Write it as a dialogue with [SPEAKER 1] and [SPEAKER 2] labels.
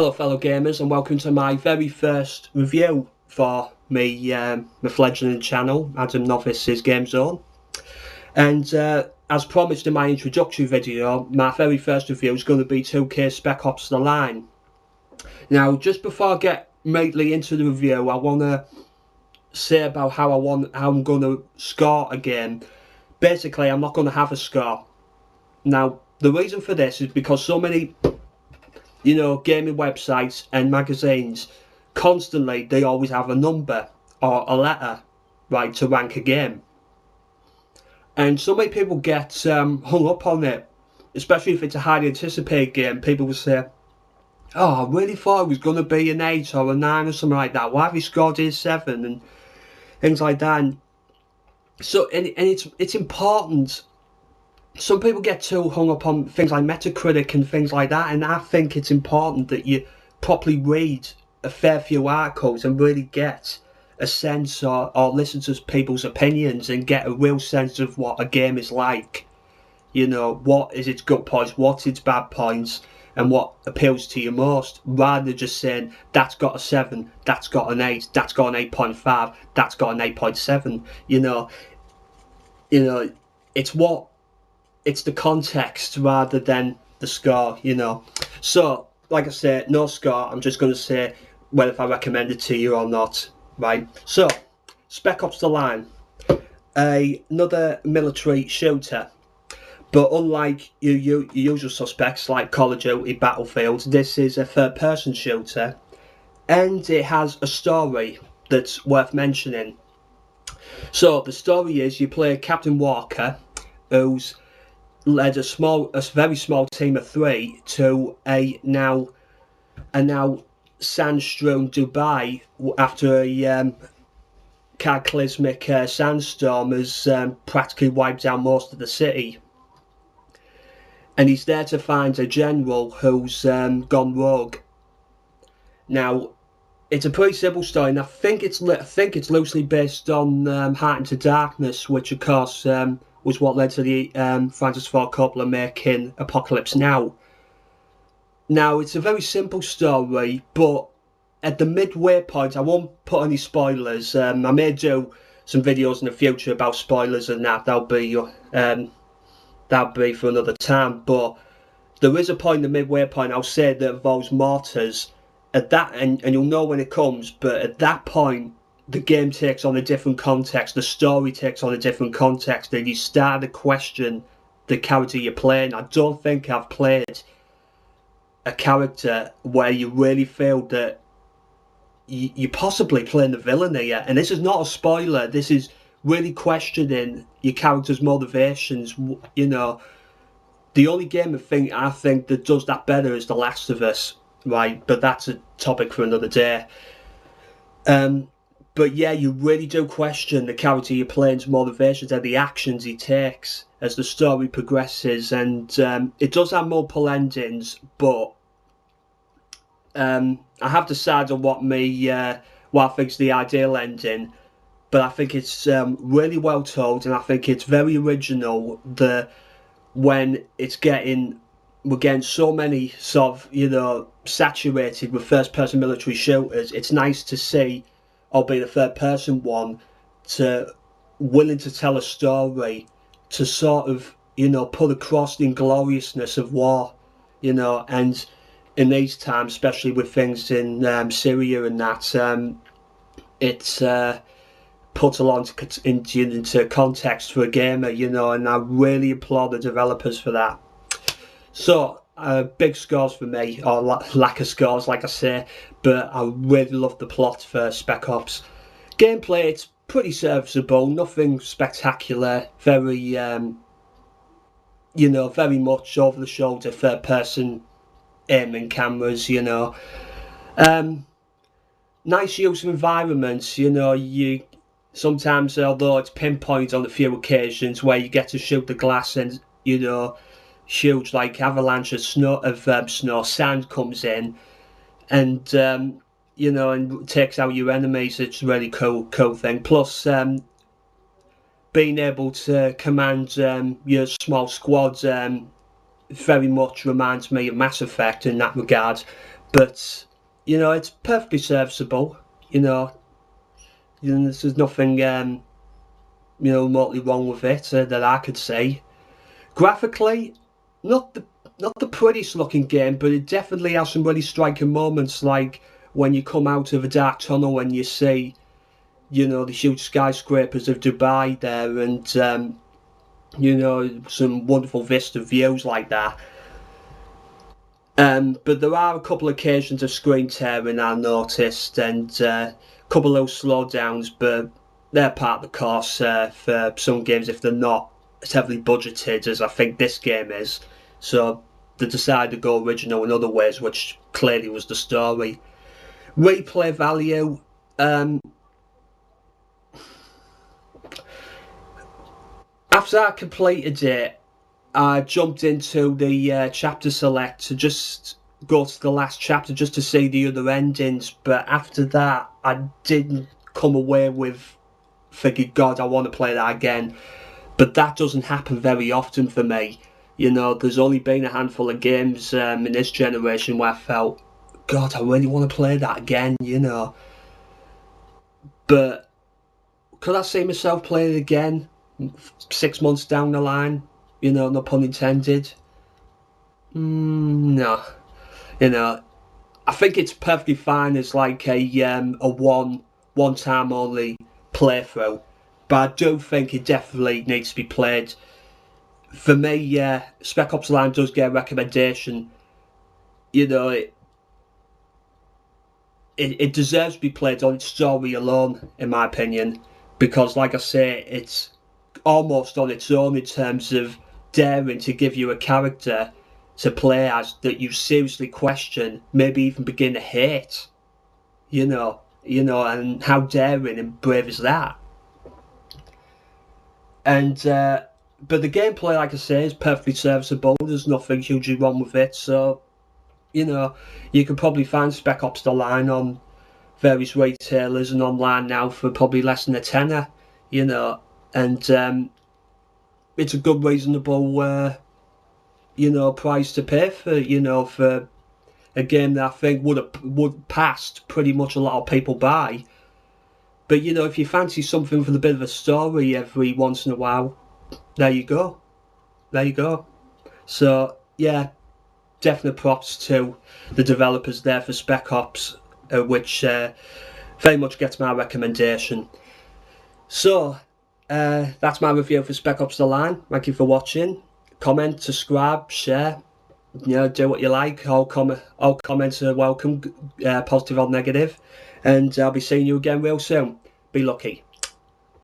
[SPEAKER 1] Hello fellow gamers, and welcome to my very first review for me, my fledgling channel, Adam Novice's Game Zone. And as promised in my introductory video, my very first review is going to be 2K Spec Ops The Line. Now, just before I get immediately into the review, I want to say about how I'm going to score a game. Basically, I'm not going to have a score. Now, the reason for this is because so many gaming websites and magazines, constantly they always have a number or a letter, right, to rank a game. And so many people get hung up on it, especially if it's a highly anticipated game. People will say, oh, I really thought it was going to be an 8 or a 9 or something like that. Why have you scored a 7? And things like that. And so, and it's important. Some people get too hung up on things like Metacritic and things like that, and I think it's important that you properly read a fair few articles and really get a sense or listen to people's opinions and get a real sense of what a game is like. You know, what is its good points, what's its bad points, and what appeals to you most, rather than just saying, that's got a 7, that's got an 8, that's got an 8.5, that's got an 8.7. It's the context rather than the score, So, like I said, no score. I'm just going to say whether if I recommend it to you or not, right? So, Spec Ops The Line, another military shooter. But unlike your usual suspects like Call of Duty, Battlefield, this is a third-person shooter. And it has a story that's worth mentioning. So, the story is you play Captain Walker, who's led a very small team of 3 to a now sand-strewn Dubai after a cataclysmic sandstorm has practically wiped out most of the city. And he's there to find a general who's gone rogue. Now, it's a pretty simple story, and I think it's loosely based on Heart into Darkness, which of course was what led to the Francis Ford Coppola making Apocalypse Now. Now, it's a very simple story, but at the midway point, I won't put any spoilers. I may do some videos in the future about spoilers and that. That'll be for another time. But there is a point, the midway point, I'll say, that involves mortars. At that, and you'll know when it comes. But at that point, the game takes on a different context, the story takes on a different context, and you start to question the character you're playing. I don't think I've played a character where you really feel that you're possibly playing the villain here. And this is not a spoiler, this is really questioning your character's motivations. The only game I think that does that better is The Last of Us, right? But that's a topic for another day. But yeah, you really do question the character you're playing's motivations and the actions he takes as the story progresses. And it does have multiple endings, but I have decided on what I think is the ideal ending. But I think it's really well told, and I think it's very original. When we're getting so many sort of saturated with first-person military shooters, it's nice to see, albeit a third-person one, willing to tell a story, to sort of, put across the ingloriousness of war, and in these times, especially with things in Syria and that, it's put a lot into context for a gamer, and I really applaud the developers for that. So, big scores for me, or lack of scores, like I say, but I really love the plot for Spec Ops. Gameplay, it's pretty serviceable, nothing spectacular, very, very much over the shoulder, third person aiming cameras, nice use of environments, you sometimes, although it's pinpointed on a few occasions where you get to shoot the glass and, huge like avalanche of snow, sand comes in, and and takes out your enemies. It's a really cool thing. Plus, being able to command your small squads very much reminds me of Mass Effect in that regard. But you know, it's perfectly serviceable. There's nothing remotely wrong with it that I could say. Graphically, not the prettiest looking game, but it definitely has some really striking moments, like when you come out of a dark tunnel and you see, the huge skyscrapers of Dubai there, and some wonderful vista views like that. But there are a couple of occasions of screen tearing I noticed, and a couple of little slowdowns, but they're part of the course for some games if they're not as heavily budgeted as I think this game is. So they decided to go original in other ways, which clearly was the story. Replay value. After I completed it, I jumped into the chapter select to just go to the last chapter just to see the other endings, but after that I didn't come away with thinking, God, I want to play that again. But that doesn't happen very often for me. There's only been a handful of games in this generation where I felt, God, I really want to play that again, But could I see myself playing it again 6 months down the line? No pun intended. No. I think it's perfectly fine as like a one time only playthrough, but I do think it definitely needs to be played. For me, Spec Ops Line does get a recommendation. It deserves to be played on its story alone, in my opinion, because, like I say, it's almost on its own in terms of daring to give you a character to play as that you seriously question, maybe even begin to hate. And how daring and brave is that? And but the gameplay, like I say, is perfectly serviceable. There's nothing hugely wrong with it. So, you can probably find Spec Ops The Line on various retailers and online now for probably less than a tenner. And it's a good, reasonable, price to pay for a game that I think would pass pretty much a lot of people by. But if you fancy something with a bit of a story every once in a while, there you go. So yeah, definite props to the developers there for Spec Ops, which very much gets my recommendation. So that's my review for Spec Ops The Line. Thank you for watching. Comment, subscribe, share. Do what you like. All comments are welcome, positive or negative. And I'll be seeing you again real soon. Be lucky.